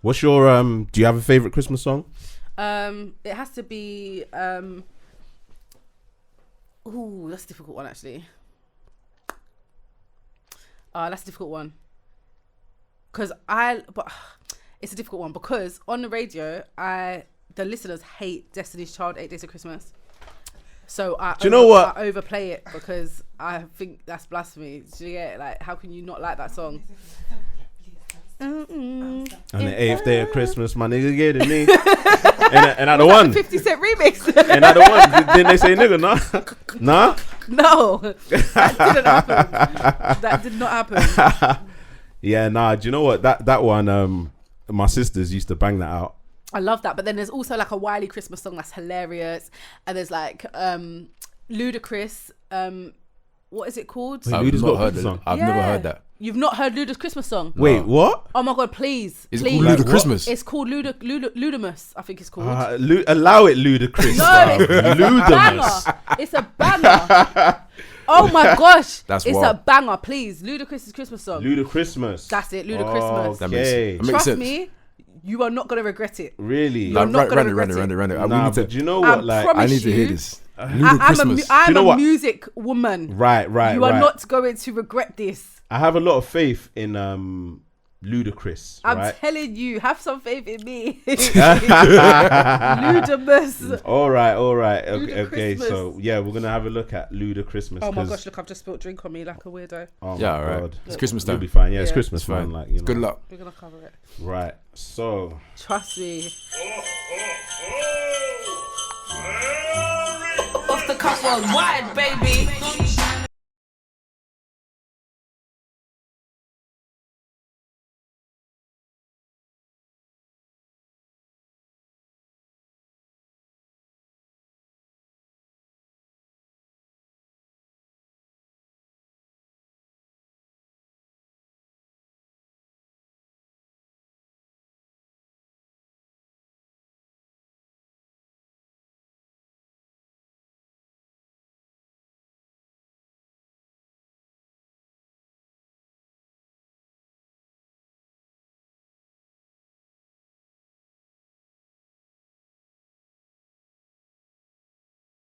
What's your do you have a favorite Christmas song? It has to be ooh, that's a difficult one actually. That's a difficult one. But it's a difficult one because on the radio, the listeners hate Destiny's Child 8 Days of Christmas. So I overplay it because I think that's blasphemy. Do you get it? Like, how can you not like that song? On the 8th day of Christmas, my nigga getting me. and at the one 50 Cent remix. And at the one, didn't they say nigga? Nah? No, that didn't happen. That did not happen. Yeah, nah. Do you know what? That one, my sisters used to bang that out. I love that. But then there's also like a Wiley Christmas song that's hilarious. And there's like Ludacris. What is it called? I've never heard that. You've not heard Luda's Christmas song? Wait, what? Oh my God, please. Is it called Luda Christmas? It's called Ludamus, I think it's called. Allow it, Ludacris. No, it's a banger. Oh my gosh. It's a banger, please. Ludacris' Christmas song. Luda Christmas. That's it, Luda Christmas. Okay. Trust me, you are not going to regret it. Really? You're not going to regret it. Nah, but do you know what? I need to hear this. I'm a music woman. Right. You are not going to regret this. I have a lot of faith in Ludacris. I'm telling you, have some faith in me. Ludamus. All right. Okay. So yeah, we're gonna have a look at Luda Christmas. Oh my gosh, look, I've just spilled drink on me like a weirdo. Oh yeah, my right. God. It's Christmas time. You'll be fine. Yeah, it's Christmas time. Like, you know. Good luck. We're gonna cover it. Right. So. Trust me. Off the cuff worldwide, baby.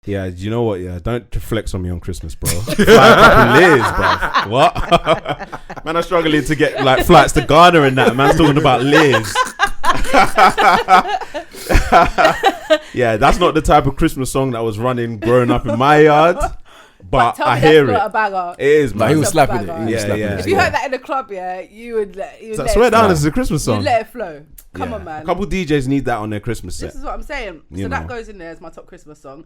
Yeah, do you know what? Yeah, don't flex on me on Christmas, bro. Fly Liz, bro. What? Man, I'm struggling to get like flights to Ghana and that. Man's talking about Liz. Yeah, that's not the type of Christmas song that was running growing up in my yard. But I hear it. Not a banger. It is, man. He was slapping it. Yeah. If you heard that in the club, yeah, you would let swear down, this is a Christmas song. You let it flow. Come on, man. A couple DJs need that on their Christmas set. This is what I'm saying. So that goes in there as my top Christmas song.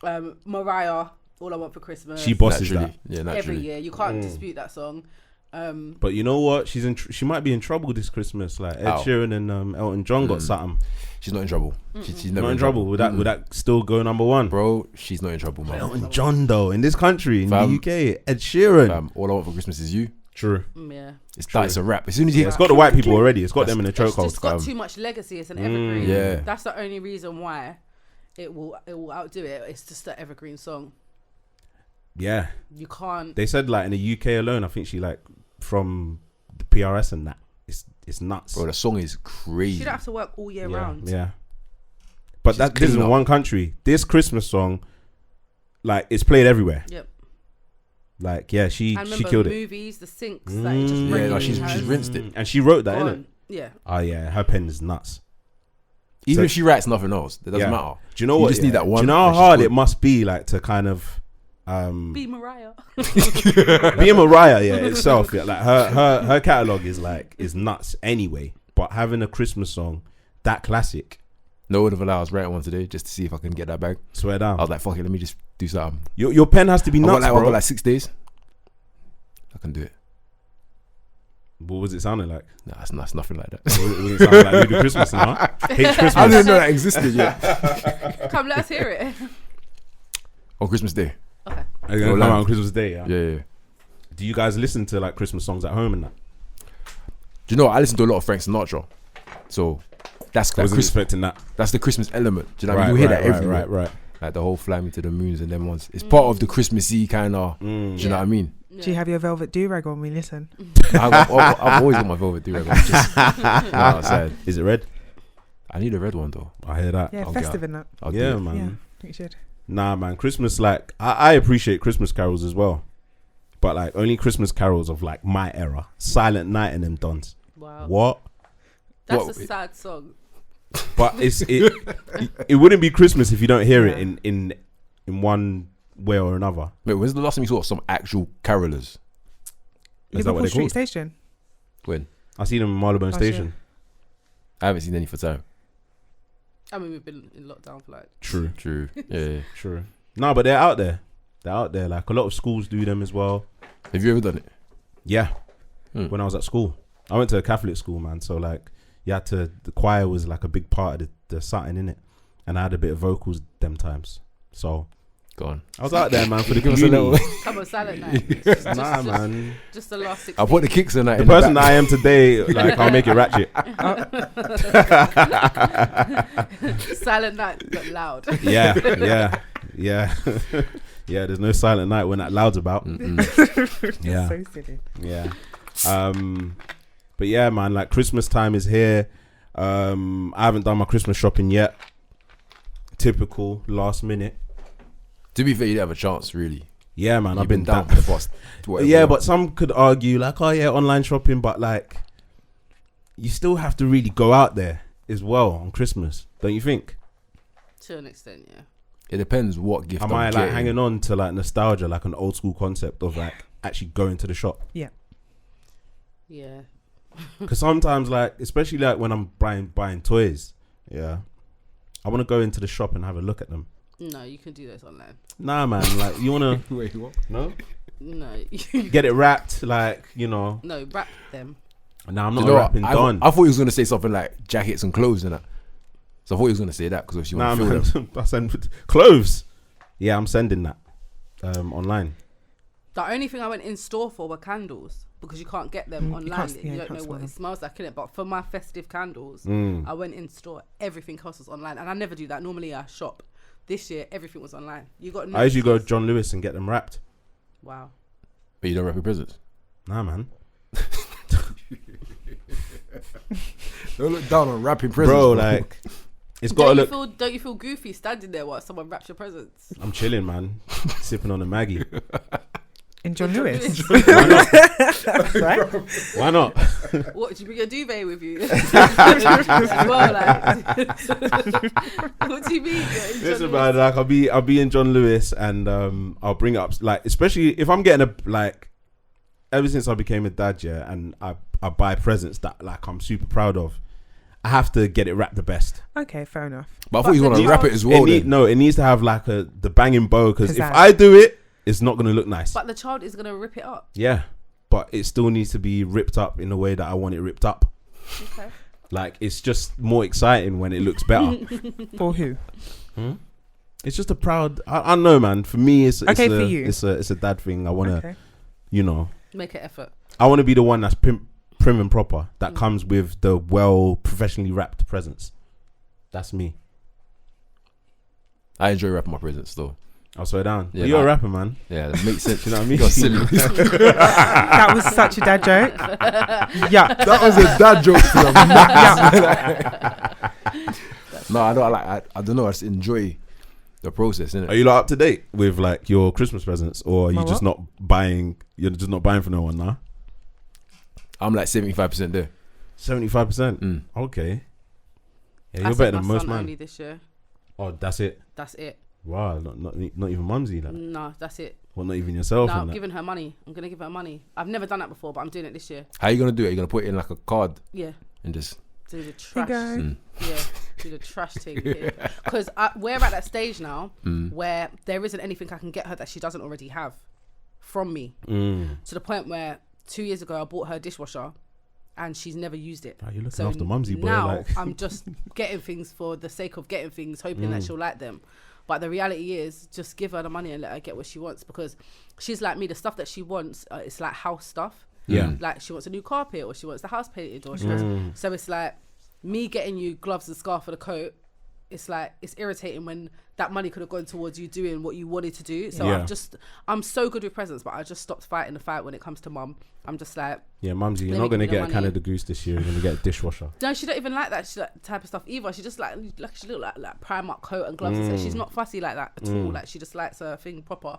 Mariah, All I Want for Christmas. She bosses that. Yeah, naturally. Every year. You can't dispute that song. But you know what? She might be in trouble this Christmas. Like Ed Sheeran and Elton John got something. She's not in trouble. She's never not in trouble. Would that still go number one? Bro, she's not in trouble, man. Elton John though, in this country, in the UK, Ed Sheeran. All I Want for Christmas is You. True. Yeah. It's a rap. As soon as you it's got the white people already. It's got them in the chokehold. It's got too much legacy. It's an evergreen. Yeah. That's the only reason why it will outdo it. It's just an evergreen song. Yeah. You can't. They said like in the UK alone, I think she like from the PRS and that. It's nuts. Bro, the song is crazy. You don't have to work all year round. Yeah. But this is in one country. This Christmas song, like, it's played everywhere. Yep. Like, yeah, she killed it. Movies, the syncs, like it just she's rinsed it, and she wrote that, innit? Yeah. Oh yeah, her pen is nuts. Even if she writes nothing else, it doesn't matter. Do you know what? You just need that one. Do you know how hard it must be, like, to kind of be Mariah. Being Mariah, itself, like her catalog is nuts anyway. But having a Christmas song that classic, no would have allowed us writing one today just to see if I can get that bag. Swear down. I was like, fuck it, let me just do something. Your pen has to be nuts, bro. I've got like 6 days. I can do it. What was it sounding like? Nah, it's nothing like that. Was it sounding like Luda Christmas, huh? H Christmas. I didn't know that existed yet. Come, let us hear it. On Christmas Day. Okay. Are you gonna come out on Christmas Day? Yeah. Do you guys listen to like Christmas songs at home and that? Do you know what? I listen to a lot of Frank Sinatra, so that's I wasn't expecting that. That's the Christmas element. Do you know what I mean? You hear that everywhere. Right. Like the whole "Fly Me to the Moons" and them ones. It's part of the Christmassy kind of. Do you know what I mean? Yeah. Do you have your velvet do-rag on when we listen? I've always got my velvet do-rag on. Outside. Is it red? I need a red one though. I hear that. Yeah, festive in that. Yeah, man. Yeah, I think you should. Nah, man. Christmas, like, I appreciate Christmas carols as well. But, like, only Christmas carols of, like, my era. Silent Night and them dons. Wow. What? That's a sad song. But it wouldn't be Christmas if you don't hear it in one way or another. Wait, when's the last time you saw some actual carolers? Is that what Liverpool they're Street called? Station. When? I see them in Marylebone Last Station. year. I haven't seen any for time. I mean, we've been in lockdown for like... True. Yeah. True. No, but they're out there. They're out there. Like, a lot of schools do them as well. Have you ever done it? Yeah. When I was at school. I went to a Catholic school, man. So, like, the choir was, like, a big part of the something in it. And I had a bit of vocals them times. So... Go on. I was out there, man, for the Give us a community. Come on, Silent Night. Nah, man. Just the last 6 I'll put the kicks in that. The person that I am today, like, I'll make it ratchet. Silent Night, but loud. Yeah. Yeah, there's no Silent Night when that loud's about. Yeah. So silly. Yeah. But yeah, man, like, Christmas time is here. I haven't done my Christmas shopping yet. Typical last minute. To be fair, you didn't have a chance, really. Yeah, man, I've been down for the past. Yeah, but some could argue, like, oh yeah, online shopping, but like, you still have to really go out there as well on Christmas, don't you think? To an extent, yeah. It depends what gift. Am I like hanging on to like nostalgia, like an old school concept of like actually going to the shop? Yeah. Yeah. Because sometimes, like, especially like when I'm buying toys, yeah, I want to go into the shop and have a look at them. No, you can do this online. Nah, man, like, you wanna Wait, what? no No. get it wrapped, like, you know. No, wrap them. Nah, I'm not wrapping done. I thought he was gonna say something like jackets and clothes and that. So I thought he was gonna say that because you Nah, want to feel them. man, I send clothes. Yeah, I'm sending that online. The only thing I went in store for were candles because you can't get them online. can't- You you don't can't know smell what them. it smells like in it. But for my festive candles, I went in store. Everything else was online, and I never do that. Normally, I shop. This year, everything was online. You got. No I usually go excuse. John Lewis and get them wrapped. Wow. But you don't wrap your presents. Nah, man. Don't look down on wrapping presents, Bro, like, it's got to look. Don't you feel goofy standing there while someone wraps your presents? I'm chilling, man. Sipping on a Maggie. In John Lewis. Why not? Right? Why not? What, did you bring a duvet with you? As well, like, what do you mean? Listen, man, like, I'll be in John Lewis and I'll bring up, like, especially if I'm getting ever since I became a dad, yeah, and I buy presents that, like, I'm super proud of, I have to get it wrapped the best. Okay, fair enough. But I thought you was gonna wrap it as well. It needs to have like the banging bow, because if Pizzazz. I do it, it's not gonna look nice. But the child is gonna rip it up. Yeah, but it still needs to be ripped up in the way that I want it ripped up. Okay. Like, it's just more exciting when it looks better. For who? It's just a proud. I know, man. For me, it's Okay, for you. It's a dad thing. I want to, Okay. you know, Make an effort. I want to be the one that's prim and proper, that comes with the well professionally wrapped presents. That's me. I enjoy wrapping my presents though. I'll slow down. Yeah, You're a like- rapper, man. Yeah, that makes sense. You know what I mean? You're silly. That was such a dad joke. Yeah. That was a dad joke. No, I don't like. I don't know. I just enjoy the process, innit? Are you like up to date with like your Christmas presents, or are you My just what? not buying? You're just not buying for no one now. I'm like 75% there. 75%. Okay. Yeah, I you're sent better my than most, son man. only this year. Oh, that's it. That's it. Wow, not even mumsy. Like, No, that's it. well, not even yourself. No, and I'm that. giving her money. I'm gonna give her money. I've never done that before, but I'm doing it this year. How you gonna do it? You gonna put it in like a card Yeah. and just Do the trash. go. Yeah, do the trash thing. Because we're at that stage now where there isn't anything I can get her that she doesn't already have from me. To the point where 2 years ago I bought her a dishwasher and she's never used it. Wow, you're looking after mumsy, boy. Now Like. I'm just getting things for the sake of getting things, hoping that she'll like them. But the reality is, just give her the money and let her get what she wants, because she's like me. The stuff that she wants, it's like house stuff. Yeah. Like she wants a new carpet, or she wants the house painted, or she wants. So it's like me getting you gloves and scarf for the coat. it's like it's irritating when that money could have gone towards you doing what you wanted to do. So I'm so good with presents, but I just stopped fighting the fight when it comes to mum. I'm just like, yeah, mumsy, you're not gonna get a Canada Goose this year. You're gonna get a dishwasher. No, she don't even like that type of stuff either. She just like she look like Primark coat and gloves. And so she's not fussy like that at all. Like she just likes her thing proper.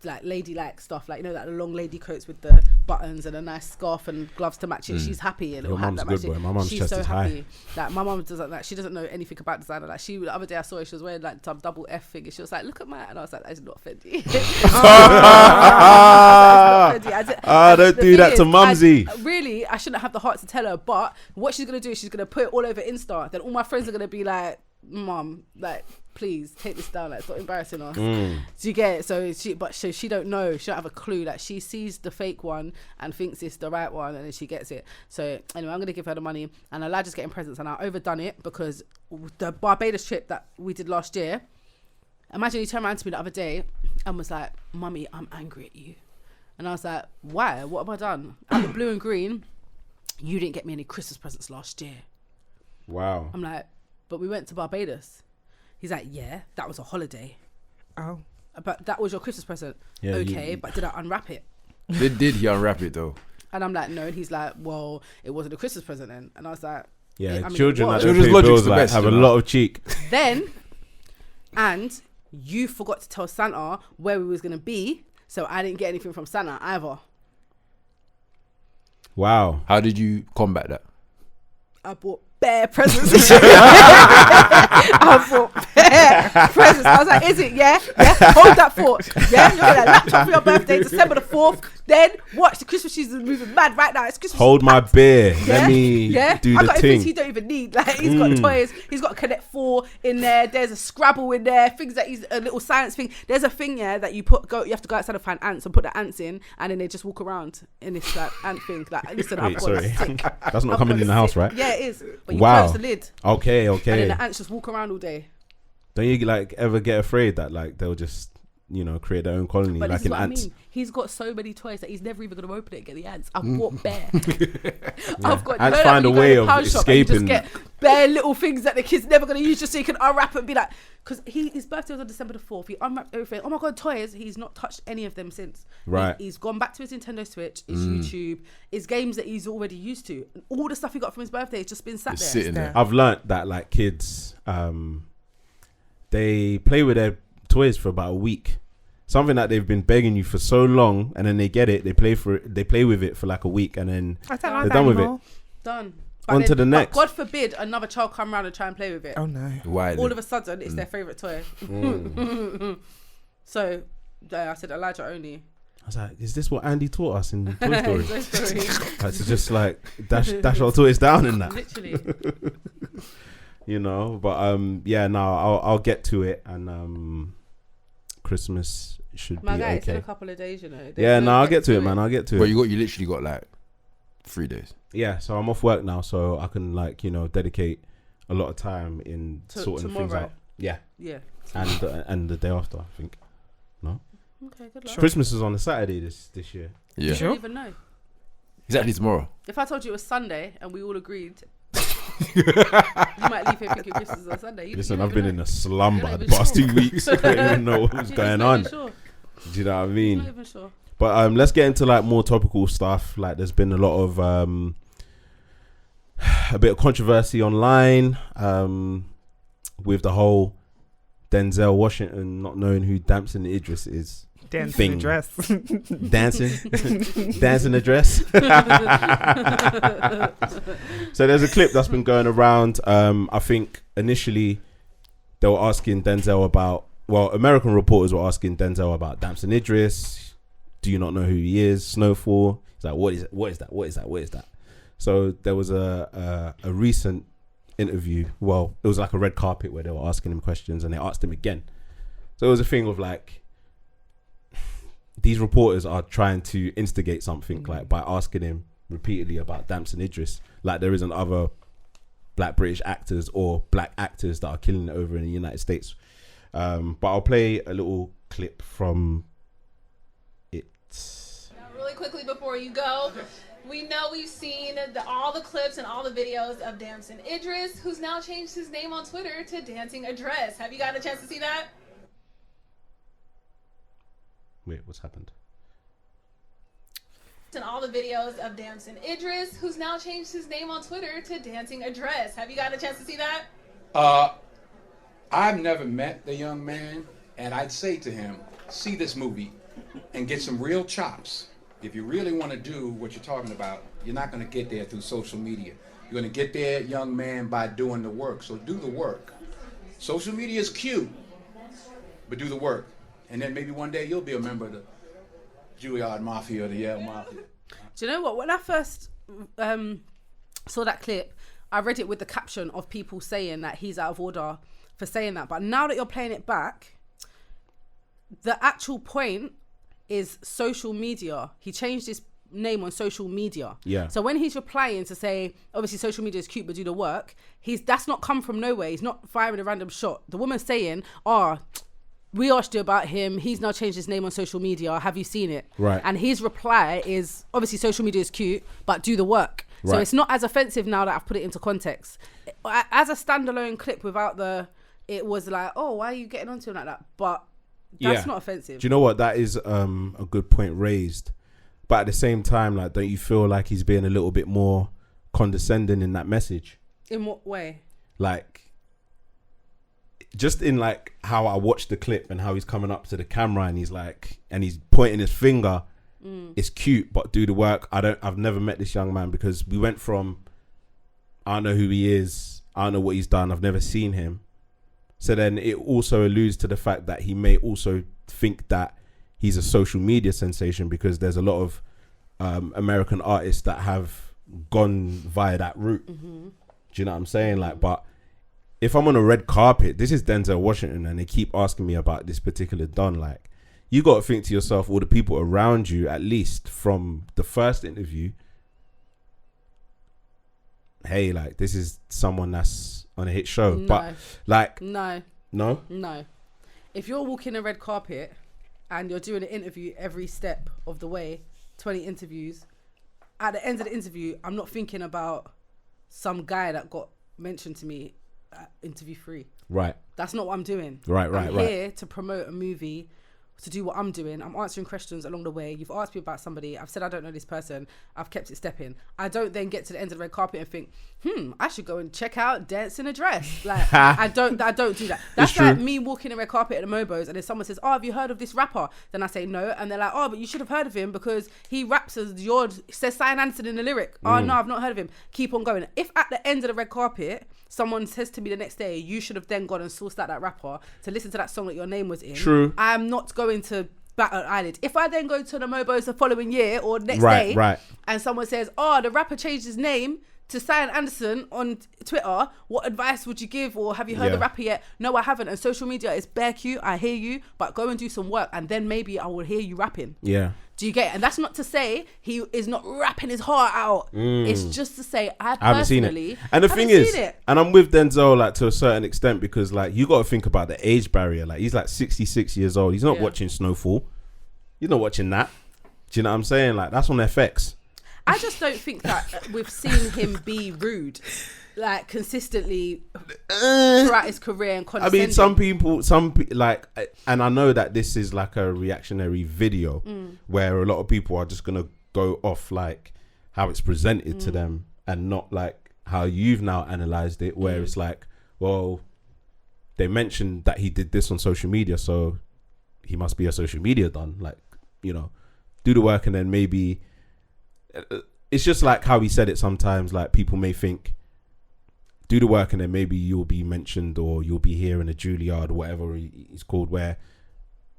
Like ladylike stuff, like you know, like the long lady coats with the buttons and a nice scarf and gloves to match it. She's happy. A little hat that matches. My mum's she's chest so is happy. high. Like my mum doesn't like. She doesn't know anything about designer. Like the other day I saw her. She was wearing like some double F thing, and she was like, "Look at my," and I was like, "That is not Fendi." Don't do that to mumsy. Really, I shouldn't have the heart to tell her. But what she's gonna do is she's gonna put it all over Insta. Then all my friends are gonna be like, "Mum, like, please take this down. Like, it's not embarrassing us." Do you get it? So she don't know. She don't have a clue. Like she sees the fake one and thinks it's the right one, and then she gets it. So anyway, I'm gonna give her the money, and Elijah's getting presents, and I overdone it because the Barbados trip that we did last year. Imagine he turned around to me the other day and was like, "Mummy, I'm angry at you," and I was like, "Why? What have I done?" At the blue and green, you didn't get me any Christmas presents last year. Wow. I'm like, but we went to Barbados. He's like, yeah, that was a holiday. Oh. But that was your Christmas present. Yeah, okay, but did I unwrap it? Did he unwrap it though? And I'm like, no. And he's like, well, it wasn't a Christmas present then. And I was like, yeah, I mean, children that Children's pay logic's bills the like, best, have you a know? lot of cheek. Then, and you forgot to tell Santa where we was going to be. So I didn't get anything from Santa either. Wow. How did you combat that? I bought bare presents. I bought bare presents. I was like, is it? Yeah. Hold that thought. Yeah, you're gonna laptop for your birthday, December the 4th. Then watch, the Christmas trees is moving mad right now. It's Christmas. Hold my beer. Yeah? Let me do I the got thing. things he don't even need. Like he's got toys. He's got a Connect 4 in there. There's a Scrabble in there. Things that he's a little science thing. There's a thing that you you have to go outside and find ants and put the ants in, and then they just walk around in this like ant thing. Like listen, I've got a sick. That's not coming in the house, right? Yeah, it is. But you Wow. close the lid. Okay. And then the ants just walk around all day. Don't you like ever get afraid that like they'll just create their own colony But like this is in what ants? I mean. He's got so many toys that he's never even going to open it and get the ants. I've bought bare. I've got Ants find a way of escaping. Just get bare little things that the kid's never going to use just so you can unwrap it and be like, because his birthday was on December the 4th. He unwrapped everything. Oh my God, toys. He's not touched any of them since. Right. He's gone back to his Nintendo Switch, his YouTube, his games that he's already used to. And all the stuff he got from his birthday has just been sat there. Sitting there. I've learnt that like kids, they play with their toys for about a week. Something that they've been begging you for so long, and then they get it. They play with it for like a week, and then I don't they're like that done with anymore. it. Done. On to the next. God forbid another child come around and try and play with it. Oh no. Why? All of a sudden, it's their favourite toy. So, I said Elijah only. I was like, is this what Andy taught us in Toy Story? Toy Story. Like, to just like dash our toys down in that. Literally. But I'll get to it, and Christmas should My be guy, it's in okay. a couple of days, I'll get to it, man. I'll get to Well, it. you literally got like 3 days. Yeah, so I'm off work now, so I can dedicate a lot of time in sorting things tomorrow. out. Yeah, Yeah. and the day after, I think. No, Okay, good luck. Christmas is on a Saturday this year. Yeah. You Sure. don't even know. Exactly tomorrow. If I told you it was Sunday and we all agreed, you might leave here thinking Christmas is on Sunday. Listen, I've been in a slumber You're the not past even 2 weeks. I don't even know what's going on. Sure. Do you know what I I'm mean? not even sure. But let's get into like more topical stuff. Like there's been a lot of a bit of controversy online with the whole Denzel Washington not knowing who Damson Idris is. Dancing Thing. in a dress. Dancing a dress. So there's a clip that's been going around. I think initially they were asking Denzel about, American reporters were asking Denzel about Damson Idris. Do you not know who he is? Snowfall. He's like, what is that? So there was a recent interview. Well, it was like a red carpet where they were asking him questions, and they asked him again. So it was a thing of like, these reporters are trying to instigate something like by asking him repeatedly about Damson Idris, like there isn't other black British actors or black actors that are killing it over in the United States. But I'll play a little clip from it. Now, really quickly before you go, We know we've seen all the clips and all the videos of Damson Idris, who's now changed his name on Twitter to Dancing Idris. Have you gotten a chance to see that? Wait, what's happened? And all the videos of Damson Idris, who's now changed his name on Twitter to Dancing Idris. Have you gotten a chance to see that? I've never met the young man, and I'd say to him, see this movie and get some real chops. If you really want to do what you're talking about, you're not going to get there through social media. You're going to get there, young man, by doing the work. So do the work. Social media is cute, but do the work. And then maybe one day you'll be a member of the Juilliard Mafia or the Yale Mafia. Do you know what? When I first saw that clip, I read it with the caption of people saying that he's out of order for saying that. But now that you're playing it back, the actual point is social media. He changed his name on social media. Yeah. So when he's replying to say, obviously social media is cute, but do the work, that's not come from nowhere. He's not firing a random shot. The woman's saying, we asked you about him. He's now changed his name on social media. Have you seen it? Right. And his reply is, obviously social media is cute, but do the work. Right. So it's not as offensive now that I've put it into context. As a standalone clip without it was like, oh, why are you getting onto him like that? But that's not offensive. Do you know what? That is a good point raised. But at the same time, like, don't you feel like he's being a little bit more condescending in that message? In what way? Like, just in like how I watched the clip and how he's coming up to the camera and he's pointing his finger. It's cute, but do the work. I've never met this young man because we went from, I don't know who he is, I don't know what he's done, I've never seen him. So then it also alludes to the fact that he may also think that he's a social media sensation because there's a lot of American artists that have gone via that route. Mm-hmm. Do you know what I'm saying? Like, but if I'm on a red carpet, this is Denzel Washington, and they keep asking me about this particular Don, like, you got to think to yourself, all the people around you, at least from the first interview, hey, like, this is someone that's on a hit show. No. But like, No. If you're walking a red carpet and you're doing an interview every step of the way, 20 interviews, at the end of the interview, I'm not thinking about some guy that got mentioned to me at interview 3. Right. That's not what I'm doing. I'm here to promote a movie, to do what I'm doing. I'm answering questions along the way. You've asked me about somebody. I've said I don't know this person. I've kept it stepping. I don't then get to the end of the red carpet and think, I should go and check out Dancing Idris. Like, I don't do that. That's like me walking the red carpet at the Mobos and then someone says, have you heard of this rapper? Then I say no. And they're like, but you should have heard of him because he raps as says Sian Anderson in the lyric. Oh, no, I've not heard of him. Keep on going. If at the end of the red carpet, someone says to me the next day, you should have then gone and sourced out that rapper to listen to that song that your name was in. True. I'm not going to bat an eyelid. If I then go to the Mobos the following year or next day, and someone says, the rapper changed his name to Sian Anderson on Twitter, what advice would you give, or have you heard the rapper yet? No, I haven't. And social media is bare cute, I hear you, but go and do some work and then maybe I will hear you rapping. Yeah. Do you get it? And that's not to say he is not rapping his heart out. It's just to say I haven't seen it. And the thing is, and I'm with Denzel like to a certain extent because like you got to think about the age barrier. Like he's like 66 years old. He's not watching Snowfall. He's not watching that. Do you know what I'm saying? Like that's on FX. I just don't think that we've seen him be rude, like consistently throughout his career and condescending. I mean, some like, and I know that this is like a reactionary video where a lot of people are just gonna go off like how it's presented to them and not like how you've now analyzed it, where it's like, well, they mentioned that he did this on social media, so he must be a social media don. Like, you know, do the work and then maybe. It's just like how he said it sometimes, like people may think do the work and then maybe you'll be mentioned or you'll be here in a Juilliard or whatever he's called, where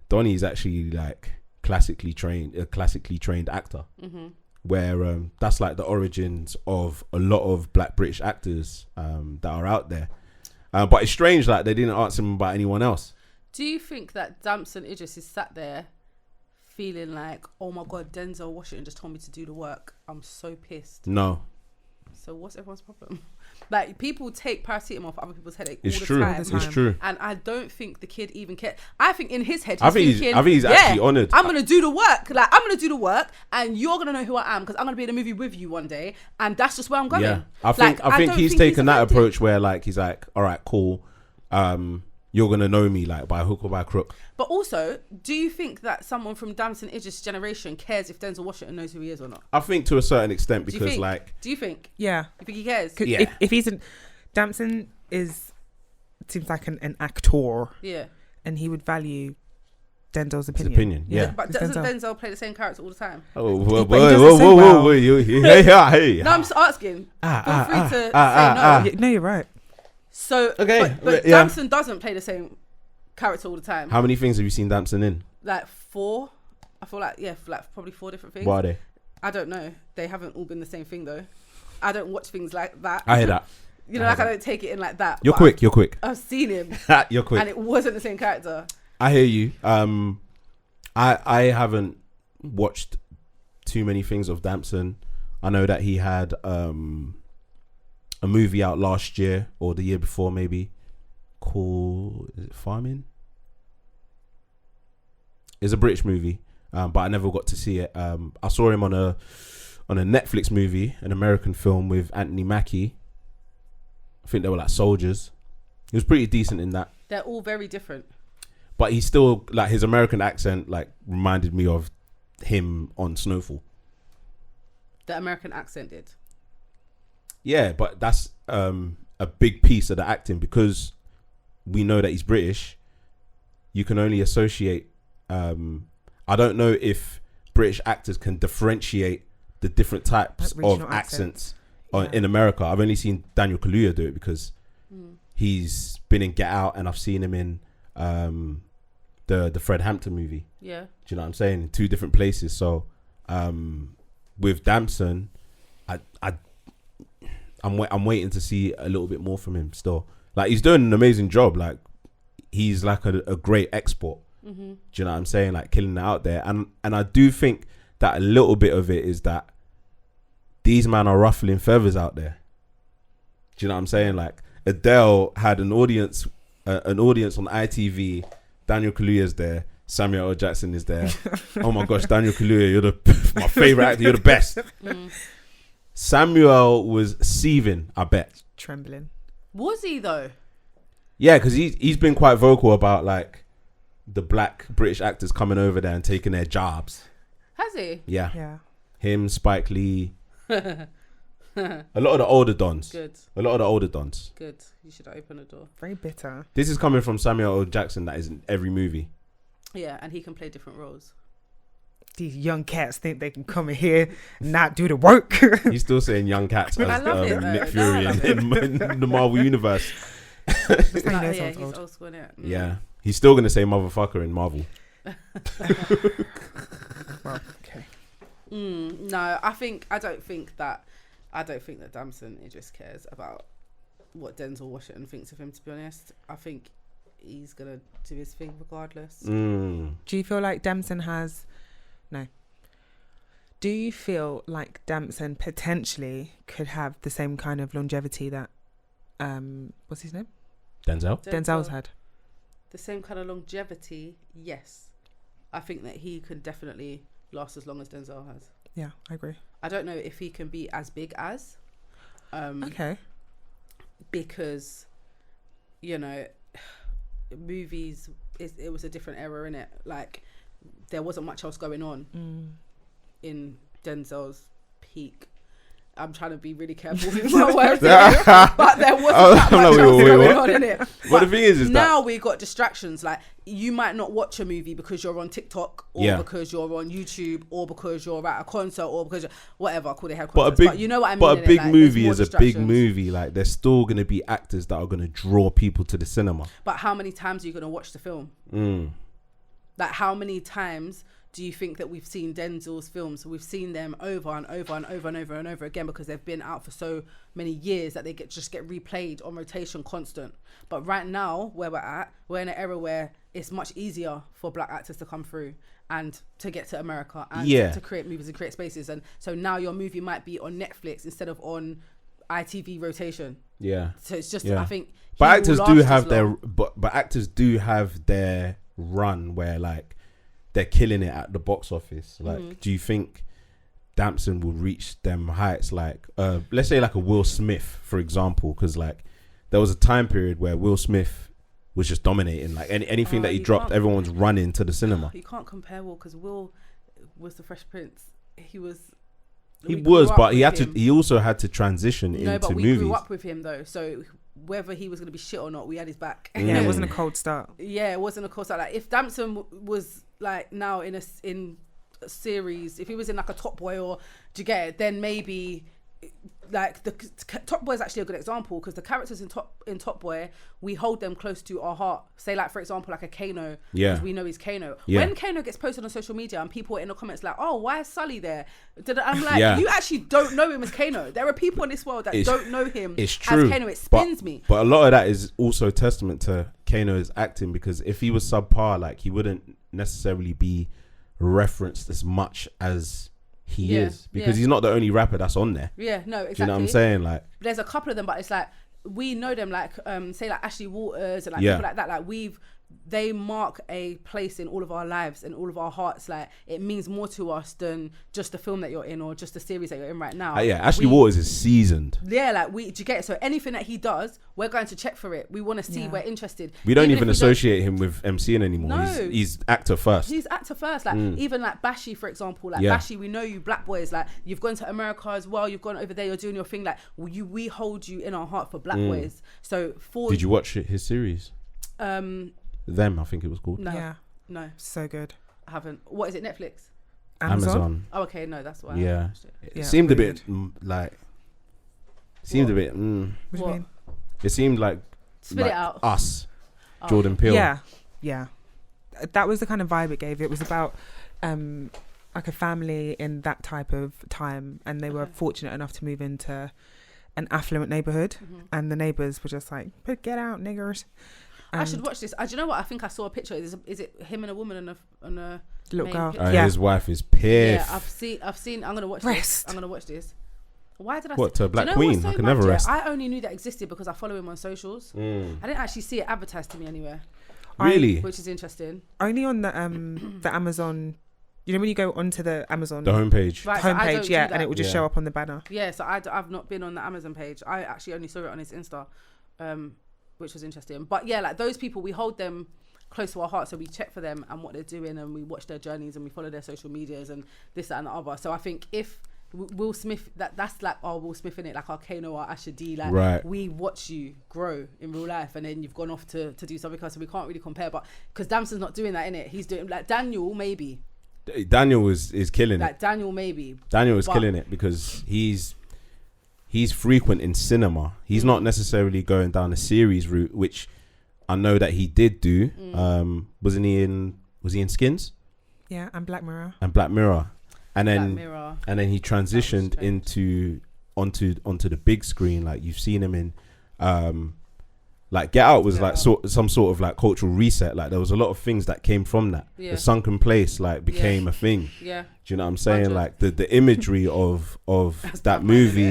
Donnie is actually like a classically trained actor, where that's like the origins of a lot of black British actors that are out there, but it's strange like they didn't ask him about anyone else. Do you think that Damson Idris is sat there feeling like, oh my God, Denzel Washington just told me to do the work? I'm so pissed. No. So what's everyone's problem? Like, people take paracetamol for other people's headache It's all true. the time. It's true. And I don't think the kid even cares. I think in his head, I think he's actually honoured. I'm gonna do the work. Like, I'm gonna do the work, and you're gonna know who I am because I'm gonna be in a movie with you one day, and that's just where I'm going. Yeah, I think he's taken that approach where like he's like, all right, cool. You're gonna know me like by hook or by crook. But also, do you think that someone from Damson Idris' generation cares if Denzel Washington knows who he is or not? I think to a certain extent because do you think? Yeah. You think he cares? Yeah. If he's Damson seems like an actor. Yeah. And he would value Denzel's opinion. His opinion, yeah. But doesn't Denzel play the same character all the time? Oh, whoa, hey. No, I'm just asking. Feel free to say no. No, you're right. So, okay, but Damson doesn't play the same character all the time. How many things have you seen Damson in? Like 4. I feel like, probably 4 different things. What are they? I don't know. They haven't all been the same thing though. I don't watch things like that. I hear that. You know, I don't take it in like that. You're quick. I've seen him. You're quick. And it wasn't the same character. I hear you. I haven't watched too many things of Damson. I know that he had a movie out last year or the year before maybe called, is it Farming? It's a British movie, but I never got to see it. I saw him on a Netflix movie, an American film with Anthony Mackie. I think they were like soldiers. He was pretty decent in that. They're all very different. But he still, like, his American accent like reminded me of him on Snowfall. The American accent did. Yeah, but that's a big piece of the acting because we know that he's British. You can only associate. I don't know if British actors can differentiate the different types of accents in America. I've only seen Daniel Kaluuya do it because he's been in Get Out and I've seen him in the Fred Hampton movie. Yeah. Do you know what I'm saying? In 2 different places. So with Damson, I'm waiting to see a little bit more from him still. Like, he's doing an amazing job. Like, he's like a great export. Do you know what I'm saying? Like, killing it out there. And I do think that a little bit of it is that these men are ruffling feathers out there. Do you know what I'm saying? Like, Adele had an audience on ITV. Daniel Kaluuya's there. Samuel L. Jackson is there. Oh my gosh, Daniel Kaluuya, you're my favorite actor. You're the best. Samuel was seething, I bet. Trembling. Was he though? Yeah, because he's been quite vocal about like the black British actors coming over there and taking their jobs. Has he? Yeah. Yeah. Him, Spike Lee. A lot of the older dons. Good. A lot of the older dons. Good. You should open the door. Very bitter. This is coming from Samuel L. Jackson that is in every movie. Yeah, and he can play different roles. These young cats think they can come in here and not do the work. He's still saying young cats as I love it, Nick though. Fury in the Marvel Universe. Yeah, he's old school, innit? Yeah. He's still going to say motherfucker in Marvel. Well, okay. No, I don't think that Damson Idris cares about what Denzel Washington thinks of him, to be honest. I think he's gonna do his thing regardless. Do you feel like Damson has do you feel like Damson potentially could have the same kind of longevity that what's his name? Denzel's had? The same kind of longevity, yes. I think that he can definitely last as long as Denzel has. Yeah, I agree. I don't know if he can be as big as. Okay. Because, you know, movies, it was a different era, innit? Like, there wasn't much else going on in Denzel's peak. I'm trying to be really careful with my words, but there wasn't that much else going on in it. But the thing is now we got distractions. Like, you might not watch a movie because you're on TikTok or because you're on YouTube or because you're at a concert or because whatever. Cool, they have concerts, but you know what I mean. But a big movie is a big movie. Like, there's still going to be actors that are going to draw people to the cinema. But how many times are you going to watch the film? Like, how many times do you think that we've seen Denzel's films? We've seen them over and over and over and over and over again because they've been out for so many years that they just get replayed on rotation constant. But right now, where we're in an era where it's much easier for black actors to come through and to get to America and to create movies and create spaces. And so now your movie might be on Netflix instead of on ITV rotation. Yeah. So it's just I think. But actors do have but actors do have their run where like they're killing it at the box office. Like, do you think Damson will reach them heights? Like, let's say like a Will Smith, for example, because like there was a time period where Will Smith was just dominating. Like anything that he dropped, everyone's running to the cinema. You can't compare Will because Will was the Fresh Prince. He was, but he also had to transition into movies. No, but we grew up with him though, so whether he was going to be shit or not, we had his back. Yeah, it wasn't a cold start. Yeah, it wasn't a cold start. Like if Damson was like now in a series, if he was in like a Top Boy or do you get it, then maybe like the Top Boy is actually a good example because the characters in Top Boy, we hold them close to our heart. Say like, for example, like a Kano, because we know he's Kano. When Kano gets posted on social media and people are in the comments like, oh, why is Sully there? I'm like, you actually don't know him as Kano. There are people in this world that don't know him as Kano. It spins me. But a lot of that is also testament to Kano's acting, because if he was subpar, like he wouldn't necessarily be referenced as much as he is, because he's not the only rapper that's on there. Yeah, no, exactly. Do you know what I'm saying? Like, there's a couple of them, but it's like we know them, like say like Ashley Waters and like people like that. Like they mark a place in all of our lives and all of our hearts. Like it means more to us than just the film that you're in or just the series that you're in right now. Ashley Waters is seasoned. Yeah, like do you get it? So anything that he does, we're going to check for it. We want to see. We're interested. We don't even associate him with MCing anymore. No. He's actor first. He's actor first. Like even like Bashi, for example. Like Bashi, we know you Black boys. Like you've gone to America as well. You've gone over there. You're doing your thing. Like we hold you in our heart for Black boys. So did you watch his series? Them, I think it was called. No. Yeah. No. So good. I haven't. What is it? Netflix? Amazon. Oh, okay. No, that's why. Yeah. It seemed a bit like. Seemed a bit. What do you mean? It seemed like. Spit it out. Us. Jordan Peele. Yeah. That was the kind of vibe it gave. It was about like a family in that type of time, and they were fortunate enough to move into an affluent neighborhood, and the neighbors were just like, "Get out, niggers." I should watch this. Do you know what? I think I saw a picture. Is it him and a woman on a little girl? His wife is pissed. Yeah, I've seen. I'm gonna watch this. I'm gonna watch this. Why did I? What, to a Black Queen? I can never rest. I only knew that existed because I follow him on socials. I didn't actually see it advertised to me anywhere. Really? Which is interesting. Only on the Amazon. You know when you go onto the Amazon, the homepage, right, homepage, and it will just show up on the banner. Yeah, so I've not been on the Amazon page. I actually only saw it on his Insta. Which was interesting. But yeah, like those people, we hold them close to our heart, so we check for them and what they're doing, and we watch their journeys and we follow their social medias and this, that and the other. So I think if Will Smith, that's like our Will Smith in it, like our Kano, our Asher D, like we watch you grow in real life, and then you've gone off to do something else, so we can't really compare. But because Damson's not doing that in it, he's doing like Daniel maybe. Daniel is killing like it. Daniel maybe. Daniel is killing it because he's frequent in cinema. He's not necessarily going down a series route, which I know that he did do. Was he in Skins? Yeah, and Black Mirror. And then he transitioned onto the big screen. Like you've seen him in like Get Out was like some sort of like cultural reset. Like there was a lot of things that came from that. The Sunken Place like became a thing. Yeah. Do you know what I'm saying? 100. Like the imagery of that movie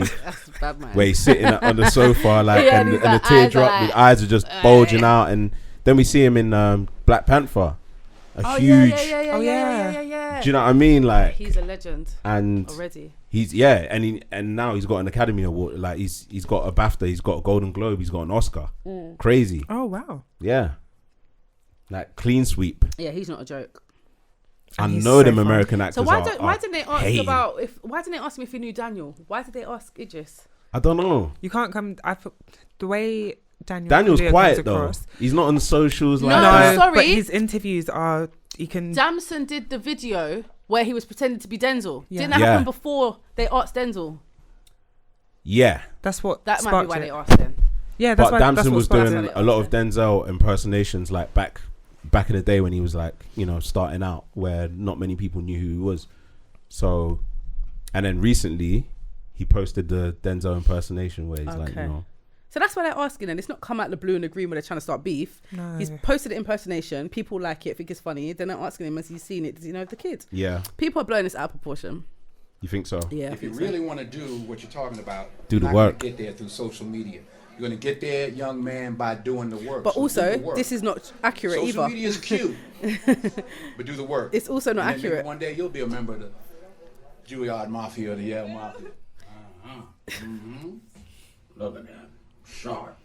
where he's sitting on the sofa like and the teardrop, the eyes are just bulging out, and then we see him in Black Panther. Huge. Yeah. Do you know what I mean? Like he's a legend. And already. He's and now he's got an Academy Award. Like he's got a BAFTA, he's got a Golden Globe, he's got an Oscar. Crazy. Oh wow. Yeah. Like clean sweep. Yeah, he's not a joke. I know them American actors. So why didn't they ask him if he knew Daniel? Why did they ask Idris? I don't know. You can't come. The way Daniel's quiet though. He's not on the socials. Like no, sorry. But his interviews are. You can. Damson did the video where he was pretending to be Denzel. Yeah. Didn't that happen before they asked Denzel? Yeah, that's what. That might be why they asked him. Yeah, that's but why Damson was doing a lot of Denzel impersonations, like back in the day when he was like, you know, starting out, where not many people knew who he was. So, and then recently he posted the Denzel impersonation where he's like, you know. So that's why they're asking, and it's not come out of the blue and the green where they're trying to start beef. No. He's posted an impersonation. People like it, think it's funny. They're not asking him, has he seen it? Does he know the kid? Yeah. People are blowing this out of proportion. You think so? Yeah. If you really want to do what you're talking about, Do the you're not work. gonna get there through social media. You're going to get there, young man, by doing the work. But So also, do the work. this is not accurate Social either. media is cute, but do the work. It's also not And then maybe accurate. one day you'll be a member of the Juilliard Mafia or the Yale Mafia. Look at that. Sharp.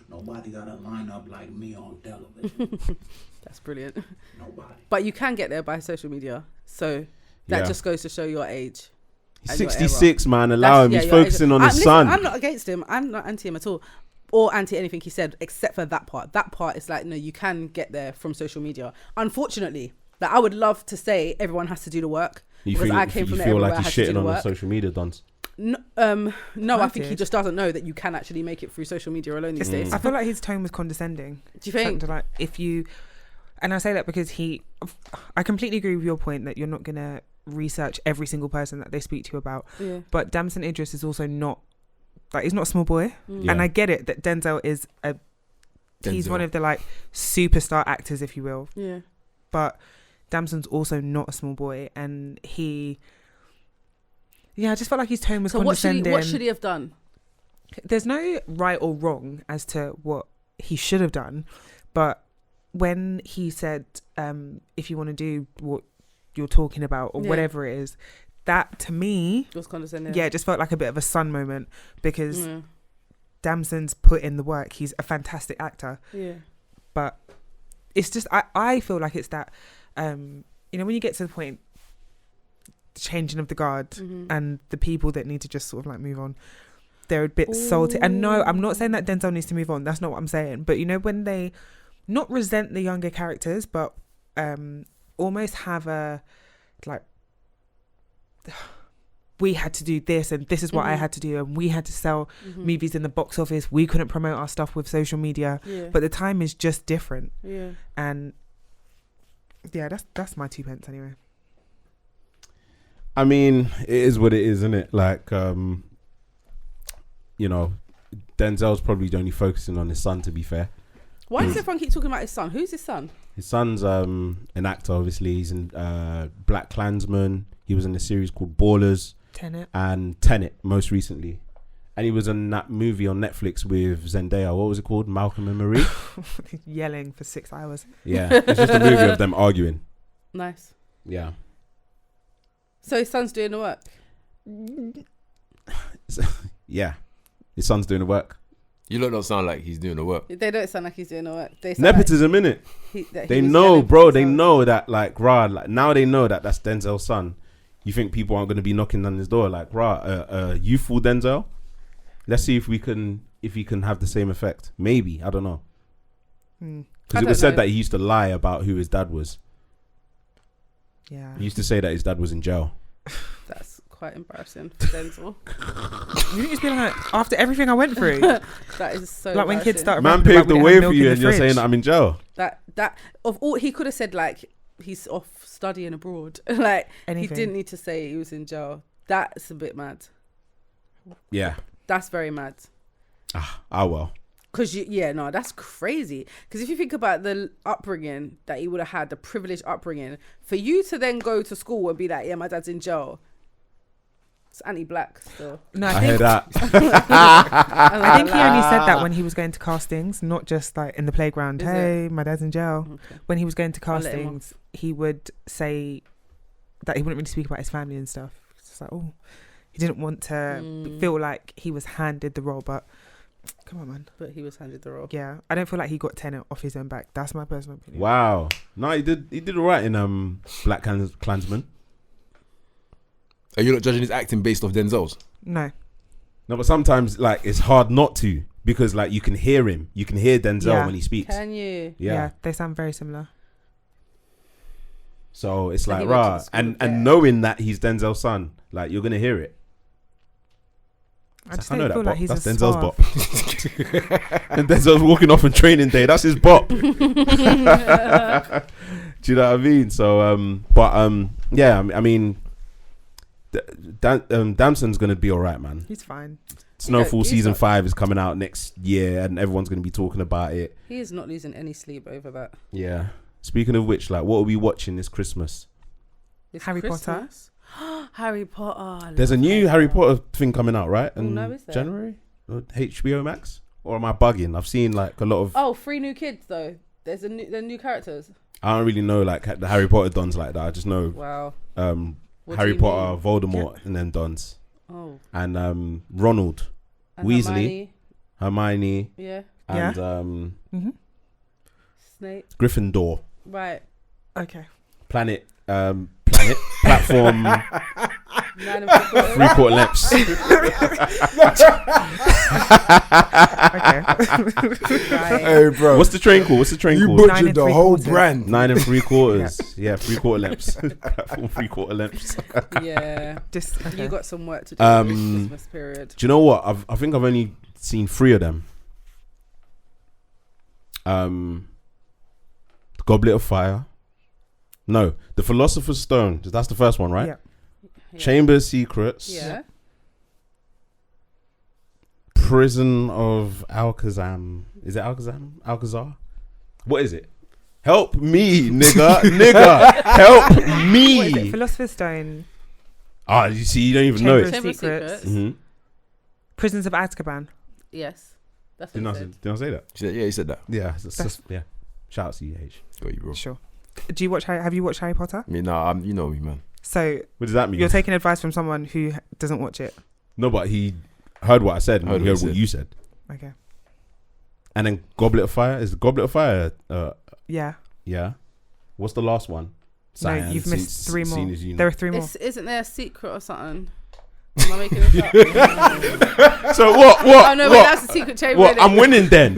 Nobody got a lineup like me on television. That's brilliant. Nobody. But you can get there by social media. So that Yeah. just goes to show your age. He's and your 66, man. era. Allow him. That's- He's your age. focusing on his listen, son. I'm not against him. I'm not anti him at all. Or anti anything he said, except for that part. That part is like, no, you can get there from social media. Unfortunately, like, I would love to say everyone has to do the work. You because feel, I came from the feel era like where I he's had to do shitting the on the work. social media dons. No, I think he did. just doesn't know that you can actually make it through social media alone these days. I feel like his tone was condescending. Do you think? Something like if you, and I say that because I completely agree with your point that you're not gonna research every single person that they speak to you about. Yeah. But Damson Idris is also not like he's not a small boy, Yeah. and I get it that Denzel is he's Denzel. one of the like superstar actors, if you will. Yeah. But Damson's also not a small boy, and I just felt like his tone was So condescending. what should he have done? There's no right or wrong as to what he should have done, but when he said, if you want to do what you're talking about or Yeah. whatever it is, that to me, It was condescending. yeah, it just felt like a bit of a son moment because Yeah. Damson's put in the work. He's a fantastic actor, Yeah. but it's just, I feel like it's that, when you get to the point, changing of the guard Mhm. and the people that need to just sort of like move on, they're a bit salty. And no, I'm not saying that Denzel needs to move on. That's not what I'm saying. But when they not resent the younger characters, but almost have a like, we had to do this and this is what I had to do and we had to sell movies in the box office. We couldn't promote our stuff with social media. Yeah. But the time is just different. Yeah. And yeah, that's my 2 pence anyway. I mean, it is what it is, isn't it? Like, Denzel's probably only focusing on his son, to be fair. Why does everyone keep talking about his son? Who's his son? His son's an actor, obviously. He's in Black Klansman. He was in a series called Ballers. Tenet. And Tenet, most recently. And he was in that movie on Netflix with Zendaya. What was it called? Malcolm and Marie? Yelling for 6 hours. Yeah. It's just a movie of them arguing. Nice. Yeah. So his son's doing the work. Yeah. His son's doing the work. You don't sound like he's doing the work. They don't sound like he's doing the work. They sound Nepotism, innit? like They was know, yelling bro. for They his son. know that, like, now they know that that's Denzel's son. You think people aren't going to be knocking on his door, like, youthful Denzel? Let's see if he can have the same effect. Maybe. I don't know. Because it was said that he used to lie about who his dad was. Yeah. He used to say that his dad was in jail. That's quite embarrassing for Denzel. You just be like, after everything I went through, That is so like when kids embarrassing. start Man rapping about paved the we didn't way have for milk you in and the you're fridge. saying that I'm in jail. That of all he could have said, like, he's off studying abroad. Like, Anything. he didn't need to say he was in jail. That's a bit mad. Yeah. That's very mad. Well. Because that's crazy. Because if you think about the upbringing that he would have had, the privileged upbringing, for you to then go to school and be like, yeah, my dad's in jail, it's anti-black still. No, I hear that. I think he only said that when he was going to castings, not just like in the playground. Is Hey, my dad's in jail. Okay. When he was going to I'll let him castings, he would say that he wouldn't really speak about his family and stuff. It's just like, he didn't want to feel like he was handed the role, but come on, man. But he was handed the role. Yeah, I don't feel like he got Tenet off his own back. That's my personal opinion. Wow. No, he did all right in Black Klansman. Are you not judging his acting based off Denzel's? No, but sometimes, like, it's hard not to, because, like, you can hear him. You can hear Denzel Yeah. when he speaks. Can you? Yeah. they sound very similar. So it's So like, he went to the school and there. knowing that he's Denzel's son, like, you're gonna hear it. I just I don't know feel that like he's bop. That's a Denzel's suave. bop. And Denzel's walking off on training day. That's his bop. Do you know what I mean? So, yeah. I mean, Damson's gonna be all right, man. He's fine. Snowfall he's season not- 5 is coming out next year, and everyone's gonna be talking about it. He is not losing any sleep over that. Yeah. Speaking of which, like, what are we watching this Christmas? It's Harry Christmas. Harry Potter. There's a new Harry Potter thing coming out, right? In no, is there? January? Or HBO Max? Or am I bugging? I've seen like a lot of... 3 new kids though. There's new characters. I don't really know like the Harry Potter dons like that. I just know Wow. Harry Potter, Voldemort, and then dons. Oh. And Ronald, And Weasley, Hermione, Yeah. and Snape. Gryffindor. Right. Okay. Platform, 9 and 3/4. 3/4 lengths. Okay. Hey, bro. What's the train called? You 9 butchered and the 3/4. whole brand. 9 and 3/4. Yeah, 3/4 lengths. Platform 3/4 lengths. Yeah. Just okay. You got some work to do in this Christmas period. Do you know what? I think I've only seen 3 of them. The Goblet of Fire. No, the Philosopher's Stone. That's the first one, right? Yeah. Chamber of Secrets. Yeah. Prison of Alcazam. Is it Alcazam? Alcazar? What is it? Help me, nigga. Help What is it? me. Philosopher's Stone. Ah, you see, you don't even Chamber know of it. Chamber of Secrets. Secrets. Mm-hmm. Prisons of Azkaban. Yes. That's what he said. Did I say that? Yeah, he said that. Yeah. Yeah. Shout out to you, H. Got you, bro. Sure. Have you watched Harry Potter? I mean, nah, you know me, man. So What does that mean? you're taking advice from someone who doesn't watch it. No, but he heard what I said and Heard he what heard he what said. you said. Okay. And then Goblet of Fire. Is the Goblet of Fire? Yeah. Yeah. What's the last one? No, you've missed 3 more. You There are 3 more. Isn't there a secret or something? Am I making this up? So what? Oh no, wait, that's a secret chamber. What? innit? I'm winning then.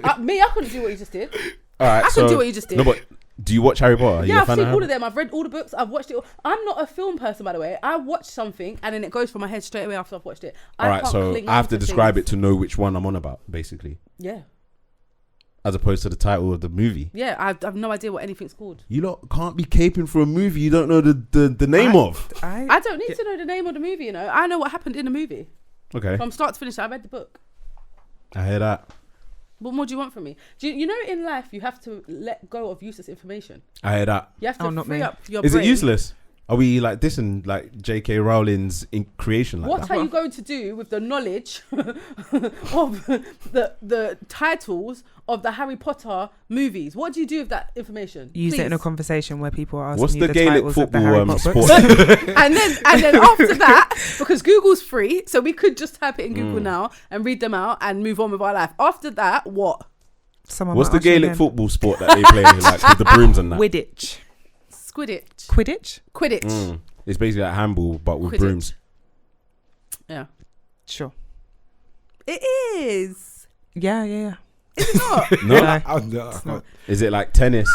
I couldn't do what you just did. All right. I couldn't do what you just did. No, but do you watch Harry Potter? Are you a Yeah, I've fan seen of all Harry- of them. I've read all the books. I've watched it all. I'm not a film person, by the way. I watch something and then it goes from my head straight away after I've watched it. All right, so I have to describe it to know which one I'm on about, basically, Yeah. as opposed to the title of the movie. Yeah, I've no idea what anything's called. You lot can't be caping for a movie you don't know the name of. I don't need to know the name of the movie, you know. I know what happened in the movie. Okay, From start to finish, I read the book. I hear that. What more do you want from me? You know, in life, you have to let go of useless information. I hear that. You have to not free me. up your Is brain. it useless? Are we like dissing like J.K. Rowling's in creation like What that? are you going to do with the knowledge of the titles of the Harry Potter movies? What do you do with that information? Use it in a Please. conversation where people are asking What's you the Gaelic titles of the football Harry Potter sport? books. and then after that, because Google's free, so we could just type it in Google now and read them out and move on with our life. After that, what? Someone What's might the ask you Gaelic again. football sport that they play like with the brooms and that? Quidditch. Quidditch. Quidditch? It's basically like handball but with Quidditch. brooms. Yeah. Sure. It is. Yeah. Is it not? No, is it like tennis,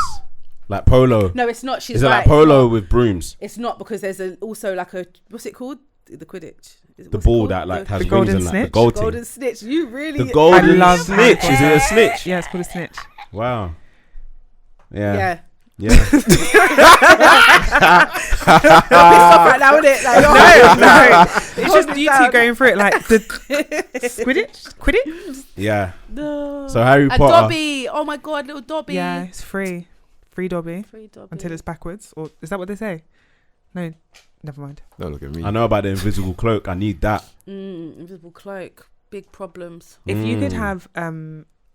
like polo? No, it's not. She's Is it right. like polo with brooms? It's not, because there's also like a, what's it called? The Quidditch. The ball that like has The wings golden and like the snitch? gold golden thing. snitch. You really. The golden I love snitch. Is it a snitch? Yeah, it's called a snitch. Wow. Yeah. Yeah. Yeah. Stop right now, innit? Like, No. It's just you two going through it like the Quidditch? Yeah. No. So Harry And Potter. Dobby. Oh my God, little Dobby. Yeah, it's free. Free Dobby. Free Dobby. Until it's backwards. Or is that what they say? No, never mind. Don't look at me. I know about the invisible cloak. I need that. Invisible cloak. Big problems. If you could have a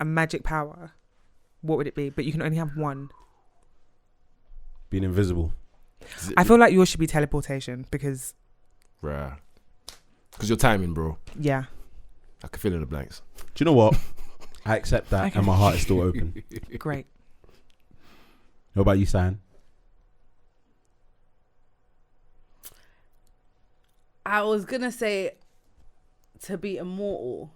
magic power, what would it be? But you can only have one. Being invisible. I feel like yours should be teleportation because, Bruh. Because you're timing, bro. yeah. I can fill in the blanks. Do you know what? I accept that, Okay. and my heart is still open. Great. What about you, Sian? I was gonna say to be immortal.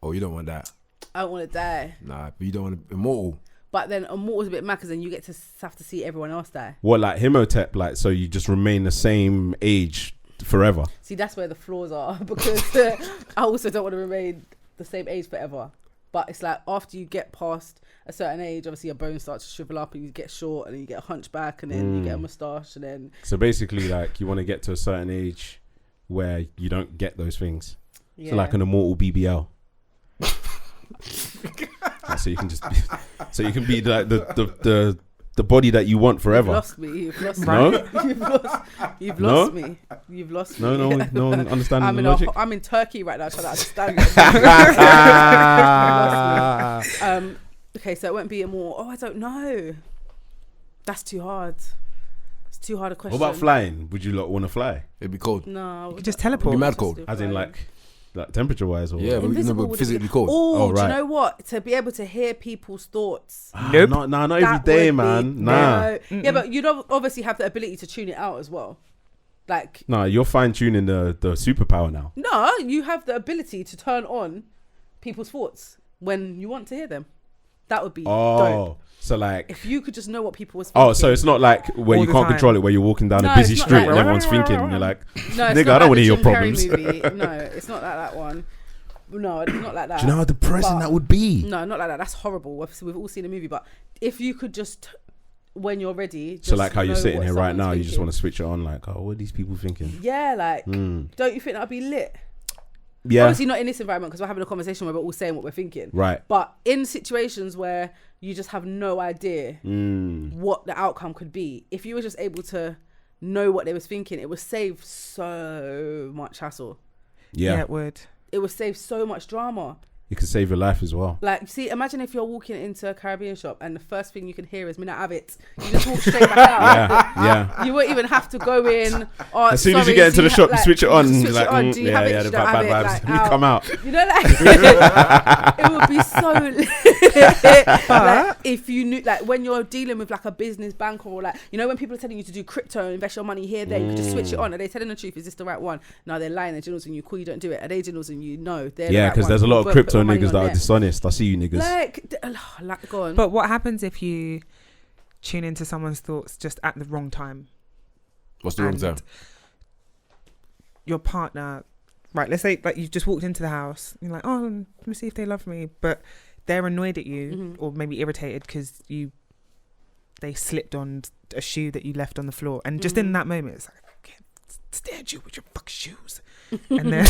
Oh, you don't want that. I don't want to die. Nah, but you don't want to immortal. But then immortal's a bit mad because then you get to have to see everyone else die. What, like Himotep? Like, so you just remain the same age forever? See, that's where the flaws are because I also don't want to remain the same age forever. But it's like after you get past a certain age, obviously your bones start to shrivel up and you get short and then you get a hunchback and then you get a moustache and then... So basically, like, you want to get to a certain age where you don't get those things. Yeah. So like an immortal BBL. So you can just, so you can be like the the body that you want forever. You've lost me. No? You've lost me. You've lost me. No one understanding the logic. I'm in Turkey right now trying to understand. Okay, so it won't be a more. Oh, I don't know. That's too hard. It's too hard a question. What about flying? Would you want to fly? It'd be cold. No, You could just teleport. It'd be mad cold. As in like temperature wise, or Yeah, Invisible but would physically be- cold. Oh, right. do you know what? To be able to hear people's thoughts. Nope. not every day, man. Nah. No. Yeah, but you'd obviously have the ability to tune it out as well. Like, No, you're fine tuning the superpower now. no, you have the ability to turn on people's thoughts when you want to hear them. That would be dope. So like, If you could just know what people was thinking. so it's not like where All you the can't time. control it, where you're walking down No, a busy it's not street like and that. everyone's thinking, and you're like, No, it's nigga, not I don't like want to the hear your Jim Carrey problems. movie. No, it's not like that one. No, it's not like that. Do you know how depressing But- that would be? No, not like that. That's horrible. We've all seen the movie, but if you could just, when you're ready, just So like how you're know sitting what here right now, someone's you just thinking. want to switch it on, like, oh, what are these people thinking? Yeah, like, don't you think that'd be lit? Yeah, Obviously not in this environment because we're having a conversation where we're all saying what we're thinking. right. But in situations where you just have no idea what the outcome could be, if you were just able to know what they was thinking, it would save so much hassle. Yeah, It would. It would save so much drama. it could save your life as well. Like, see, imagine if you're walking into a Caribbean shop and the first thing you can hear is "Me not have it." You just walk straight back out. Yeah. You won't even have to go in. Oh, As soon as you sorry, get into do the shop, you like, switch it on. switch You're like, it on. Do you have it? the Do you not have bad it? vibes. Like, Let me come out. You know, like it would be so lit. Like, if you knew, like, when you're dealing with like a business bank or like, you know, when people are telling you to do crypto, invest your money here, there, you can just switch it on. Are they telling the truth? Is this the right one? No, they're lying. They're generals and you cool. You don't do it. Are they generals and you know they're Yeah, the right because one? there's a lot of Put crypto my money niggas on that are there. dishonest. I see you niggas. Like, go on. But what happens if you tune into someone's thoughts just at the wrong time? What's the wrong And time? Your partner, right? Let's say like you've just walked into the house. You're like, oh, let me see if they love me, but they're annoyed at you or maybe irritated because they slipped on a shoe that you left on the floor, and just in that moment, it's like, I can't stand you with your fucking shoes, and then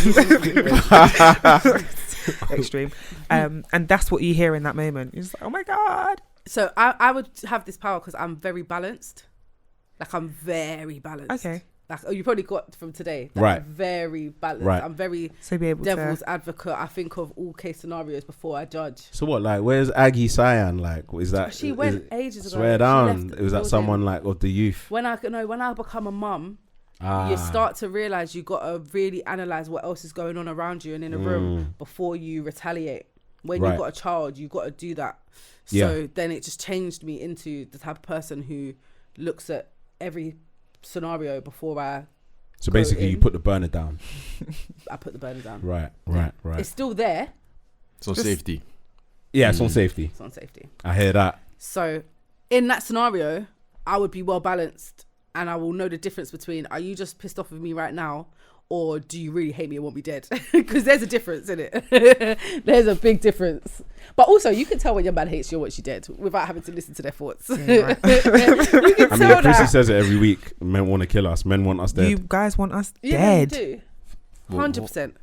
extreme, and that's what you hear in that moment. You're just like, oh my god. So I would have this power because I'm very balanced. Like, I'm very balanced. Okay. Like, you probably got from today. Like, Right. I'm very balanced. Right. I'm very So be able devil's to. advocate. I think of all case scenarios before I judge. So what? Like, where's Aggie Sian? Like, is that? She went ages ago. Swear She down. left the Was that building. someone like of the youth? When I become a mum, Ah. you start to realize you got to really analyze what else is going on around you and in a room before you retaliate. When Right. you've got a child, you've got to do that. So Yeah. then it just changed me into the type of person who looks at every scenario before I So basically, you in. put the burner down. put the burner down. Right. It's still there. It's on safety. Yeah, it's on safety. It's on safety. I hear that. So in that scenario, I would be well balanced and I will know the difference between, are you just pissed off with me right now, or do you really hate me and want me dead? Because there's a difference in it. There's a big difference. But also, you can tell when your man hates you or what you did without having to listen to their thoughts. Yeah, right. You can I mean, tell Chrissy that. says it every week. Men want to kill us. Men want us dead. You guys want us Yeah, you dead. do. 100%.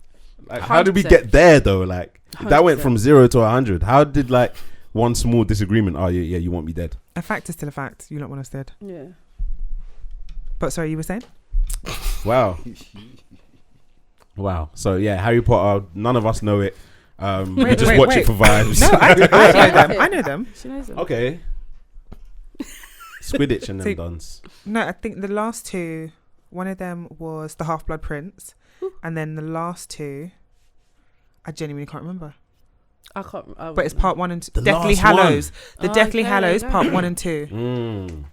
Like, how did we 100%. get there though? Like, that went 100%. from 0 to 100. How did like one small disagreement? Oh yeah, you want me dead? A fact is still a fact. You don't want us dead. Yeah. But sorry, you were saying? Wow. Wow. So yeah, Harry Potter. None of us know it. We just watch it for vibes. No, I know them. Okay. I know them. She knows them. Okay. Squidditch and them So- dons. No, I think the last two, one of them was the Half-Blood Prince, and then the last two, I genuinely can't remember. I can't. But it's part 1 and 2. The Deathly last one. Hallows. The Deathly Okay, Hallows, okay. part 1 and 2.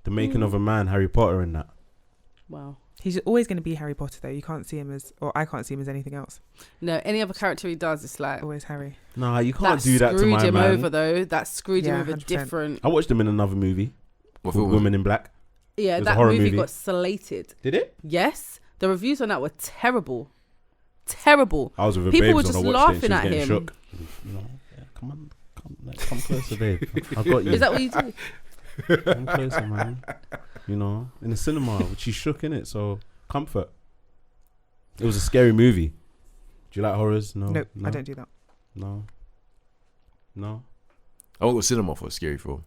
The making of a man, Harry Potter, and that. Wow. He's always going to be Harry Potter, though. You can't see him as, or I can't see him as anything else. No, any other character he does, it's like, Always Harry. Nah, you can't that do that to screwed my him man. over though. That screwed Yeah, him with a 100%. different. I watched him in another movie What called film? Women in Black. Yeah, It was a that horror movie movie. got slated. Did it? Yes, the reviews on that were terrible. Terrible. I was with a People babes were when just I watched it. laughing And at she was getting him. shook. You know, yeah, come closer, babe. I got you. Is that what you do? Come closer, man. You know, in the cinema, she's shook in it, so comfort. It was a scary movie. Do you like horrors? No. Nope, no? I don't do that. No. I won't go cinema for a scary film.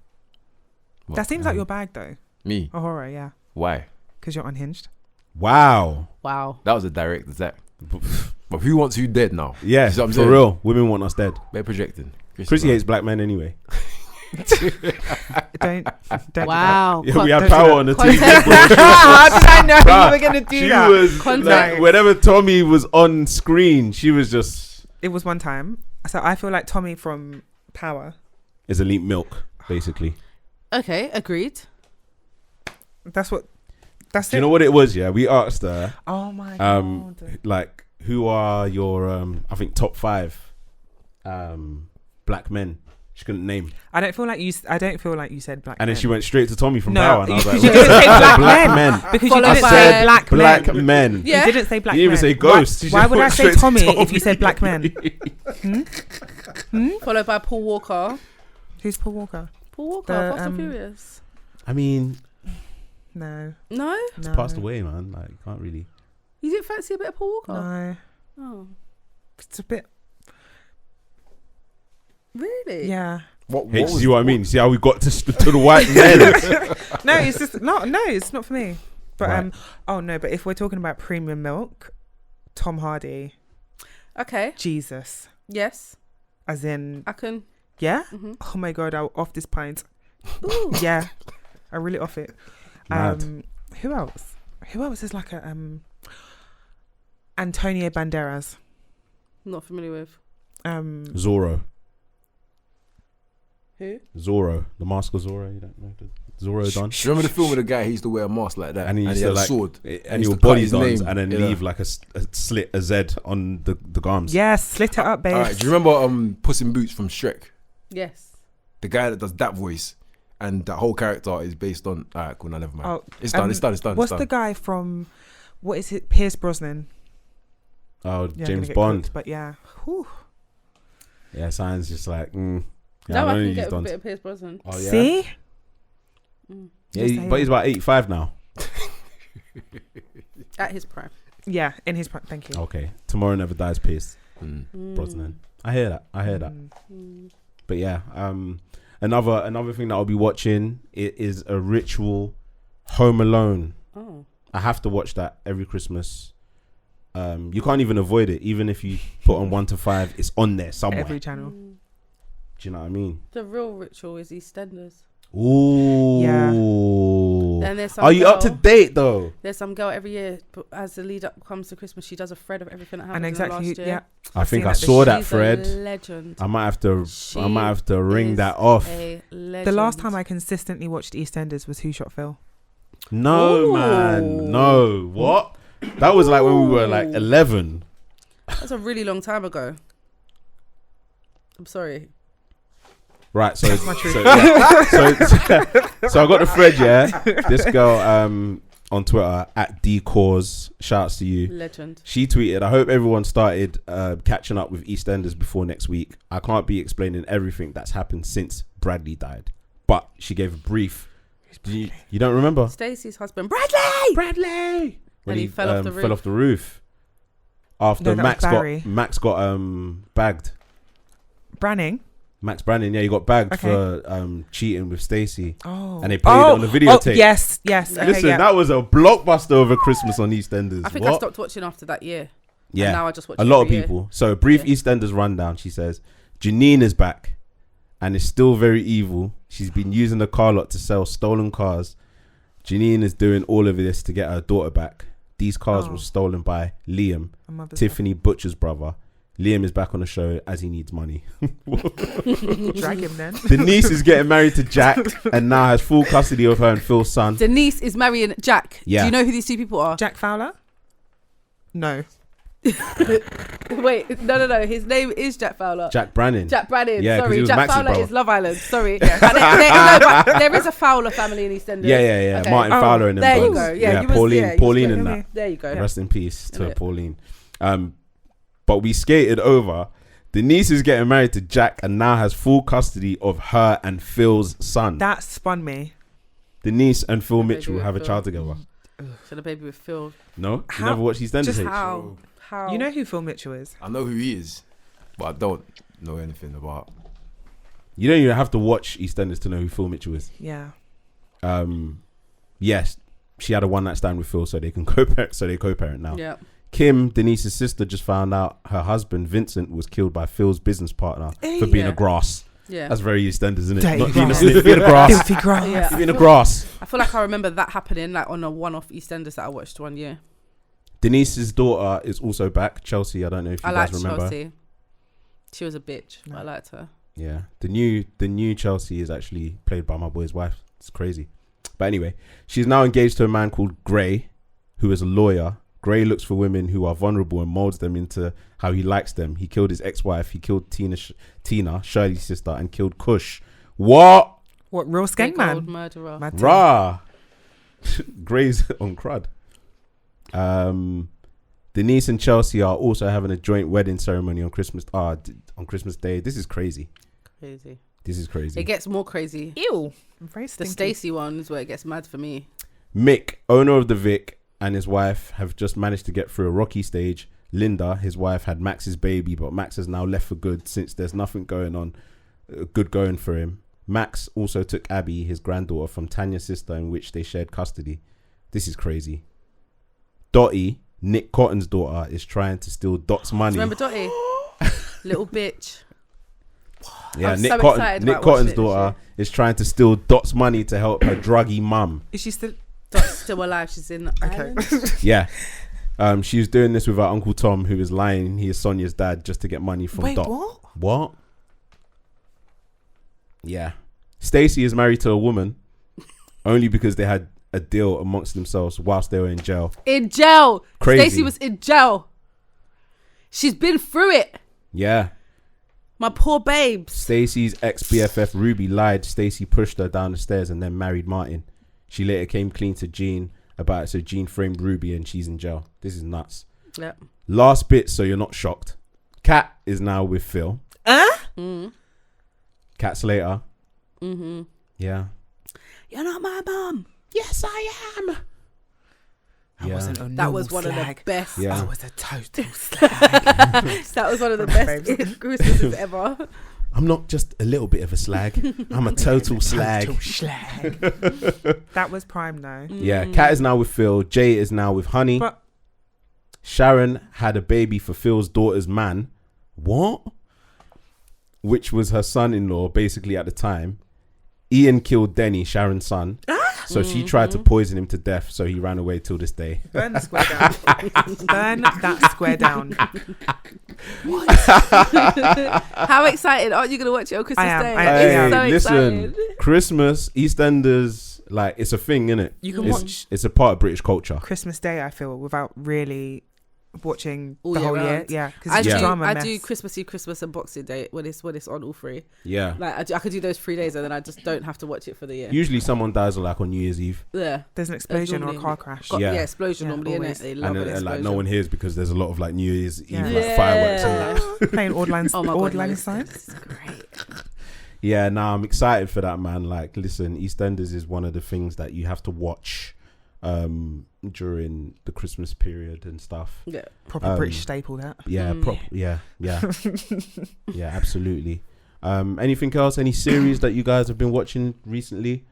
That seems like your bag, though. Me? A horror, yeah. Why? Because you're unhinged. Wow. That was a direct attack. But who wants who dead now? Yeah, You see what I'm for saying? real. Women want us dead. They're projecting. Chrissy hates black men anyway. Don't. Wow. Yeah, we had Don't power do on the Context. TV. bro. How did I know Bruh, you were going to do She that? was Context. like, whenever Tommy was on screen, she was just It was one time. So I feel like Tommy from Power. is elite milk, basically. Okay, agreed. That's Do it. you know what it was? Yeah, we asked her, Oh my God. like, who are your, I think, top 5 black men? She couldn't name. I don't feel like you said black And men. then she went straight to Tommy from No, Power. And I was like, you what? didn't say black Black men. men. Because Followed you didn't by say black men. Black men. Yeah. You didn't say black You men. didn't even say ghost. You Why just would I went say straight to Tommy Tommy. if you said black men? Followed by Paul Walker. Who's Paul Walker? Paul Walker, The, Fast and Furious. I mean, No. No? it's No. passed away, man. Like, can't really. You didn't fancy a bit of Paul Walker? No. Oh. It's a bit. Really? Yeah. Hey, see what I mean? See how we got to the white men? No, it's just no, it's not for me. But Right. but if we're talking about premium milk, Tom Hardy, Okay. Jesus, Yes. as in, I can. yeah. Mhm. Oh my God, I'll off this pint. Ooh. Yeah, I really off it. Mad. Who else? Who else is like a Antonio Banderas? Not familiar with. Zorro. Who? Zorro. The Mask of Zorro. You don't know the Zorro Don? Remember the film with the guy? He used to wear a mask like that, And he used had to a like sword. and used he'll to cut body his dons name. and then Yeah. leave like a slit, a Z on the gums. Yes, slit it up, babe. All right, do you remember Puss in Boots from Shrek? Yes. The guy that does that voice, and that whole character is based on. All right, cool. Now never mind. Oh, It's done. What's the guy from? What is it? Pierce Brosnan. Oh, Yeah, I'm gonna James get Bond. cooked, but yeah. Whew. Yeah, Sian's just like. No, I know can he's get a done. bit of Pierce Brosnan. Oh yeah. See? Yeah, Just but he's about 85 now. At his prime. Yeah, in his prime. Thank you. Okay. Tomorrow Never Dies. Pierce Brosnan. I hear that. But yeah, another thing that I'll be watching is a ritual, Home Alone. Oh. I have to watch that every Christmas. You can't even avoid it. Even if you put on 1 to 5, it's on there somewhere. Every channel. Do you know what I mean? The real ritual is EastEnders. Ooh. Yeah. Then there's some Are you up to girl- date though? There's some girl every year, but as the lead up comes to Christmas, she does a thread of everything that happened And exactly, in the last year. yeah. I think seen I that saw that She's thread. a legend. I might have to. I might have to ring is that off. A legend. The last time I consistently watched EastEnders was Who Shot Phil. No, Ooh. man. No. What? That was like when we were like 11. That's a really long time ago. I'm sorry. Right. So, my truth. so I got the thread. Yeah. This girl on Twitter at @dcause. Shouts to you. Legend. She tweeted, I hope everyone started catching up with EastEnders before next week. I can't be explaining everything that's happened since Bradley died. But she gave a brief. You don't remember? Stacey's husband, Bradley! When And he fell off the roof. Fell off the roof. After No, that was Barry. Max got bagged. Branning. Max Branning, yeah, he got bagged Okay. for cheating with Stacey. Oh. And they played it on the videotape. Yes, yes. Okay, Listen, yeah. that was a blockbuster over Christmas on EastEnders. I think What? I stopped watching after that year. Yeah, And now I just watch a it lot of every year. people. So a brief Yeah. EastEnders rundown. She says Janine is back and is still very evil. She's been using the car lot to sell stolen cars. Janine is doing all of this to get her daughter back. These cars were stolen by Liam, A mother's Tiffany Butcher's brother. Liam is back on the show as he needs money. Drag him then. Denise is getting married to Jack and now has full custody of her and Phil's son. Denise is marrying Jack. Yeah. Do you know who these two people are? Jack Fowler? No. Wait, no. His name is Jack Fowler. Jack Brannon. Jack Brannon. Yeah, 'cause he sorry. was Jack Max's Fowler brother. is Love Island. Sorry. But there is a Fowler family in EastEnders. Yeah. Okay. Martin Oh, Fowler and them there you boys. go. Yeah, you was- Pauline, yeah, you Pauline was- and that. There you go. Rest in peace to Yeah. Pauline. But we skated over. Denise is getting married to Jack and now has full custody of her and Phil's son. That spun me. Denise and Phil Baby Mitchell with have a Phil. child together. So the baby with Phil. No, you How- never watched EastEnders. just H? How? You know who Phil Mitchell is? I know who he is, but I don't know anything about. You don't even have to watch EastEnders to know who Phil Mitchell is. Yeah. Yes, she had a one night stand with Phil, so they can co-parent now. Yeah. Kim, Denise's sister, just found out her husband Vincent was killed by Phil's business partner for being a grass. Yeah. That's very Eastenders, isn't it? Dirty Not being a grass. snitch, being a grass. Filthy grass. Yeah. Being a grass. I feel like I remember that happening like on a one-off Eastenders that I watched one year. Denise's daughter is also back, Chelsea. I don't know if you I guys liked remember. Chelsea. She was a bitch, but I liked her. Yeah, the new Chelsea is actually played by my boy's wife. It's crazy. But anyway, she's now engaged to a man called Gray, who is a lawyer. Gray looks for women who are vulnerable and molds them into how he likes them. He killed his ex-wife. He killed Tina, Shirley's sister, and killed Kush. What? What, real skank man? Murderer. Rah. Gray's on crud. Denise and Chelsea are also having a joint wedding ceremony on Christmas Day. This is crazy. This is crazy. It gets more crazy. Ew. Very The stinky. Stacey one is where it gets mad for me. Mick, owner of the Vic, and his wife have just managed to get through a rocky stage. Linda, his wife, had Max's baby, but Max has now left for good since there's nothing going for him. Max also took Abby, his granddaughter, from Tanya's sister, in which they shared custody. This is crazy. Dottie, Nick Cotton's daughter, is trying to steal Dot's money. Remember Dottie? Little bitch. Yeah, I'm Nick so Cotton's excited about watching it this daughter is trying to steal Dot's money to help her druggy mum. Is she still? Dot's still alive. She's in Ireland. Yeah. She was doing this with her Uncle Tom, who is lying he is Sonia's dad, just to get money from Wait, Dot. what? Yeah. Stacey is married to a woman only because they had a deal amongst themselves whilst they were in jail. In jail. Crazy. Stacey was in jail. She's been through it. Yeah. My poor babes. Stacey's ex-BFF Ruby lied. Stacey pushed her down the stairs and then married Martin. She later came clean to Jean about it, so Jean framed Ruby and she's in jail. This is nuts. Yep. Last bit, so you're not shocked. Kat is now with Phil. Kat Slater. Mm-hmm. Yeah. You're not my mum. Yes, I am. I wasn't a That was one slag. of the best. Yeah. I was a total slag. That was one of the best Christmases ever. I'm not just a little bit of a slag. I'm a total slag. Total slag. That was prime though. Yeah, Kat is now with Phil. Jay is now with Honey. But Sharon had a baby for Phil's daughter's man. What? Which was her son-in-law, basically, at the time. Ian killed Denny, Sharon's son. So she tried to poison him to death, so he ran away till this day. burn the square down. Burn that square down. How excited aren't you going to watch it on Christmas Day? I am. It's so Listen, exciting. Christmas, EastEnders, like, it's a thing, innit? You can watch It's a part of British culture. Christmas Day, I feel, without really watching All the year whole year. round. Yeah, because I it's do, drama I mess. do Christmas and Boxing Day when it's on all three. Yeah. Like I could do those 3 days and then I just don't have to watch it for the year. Usually someone dies like on New Year's Eve. Yeah. There's an explosion or a normally- car crash. Yeah. Explosion Yeah, normally, always. innit? They love And an like explosion. no one hears because there's a lot of like New Year's Eve Yeah. like fireworks and that. Playing Auld Lang Oh my God, Lang no, Syne. this is great. Yeah, nah, I'm excited for that, man. Like, listen, EastEnders is one of the things that you have to watch during the Christmas period and stuff. Yeah. Proper British staple, that. Yeah, yeah, yeah, absolutely. Anything else? Any series that you guys have been watching recently?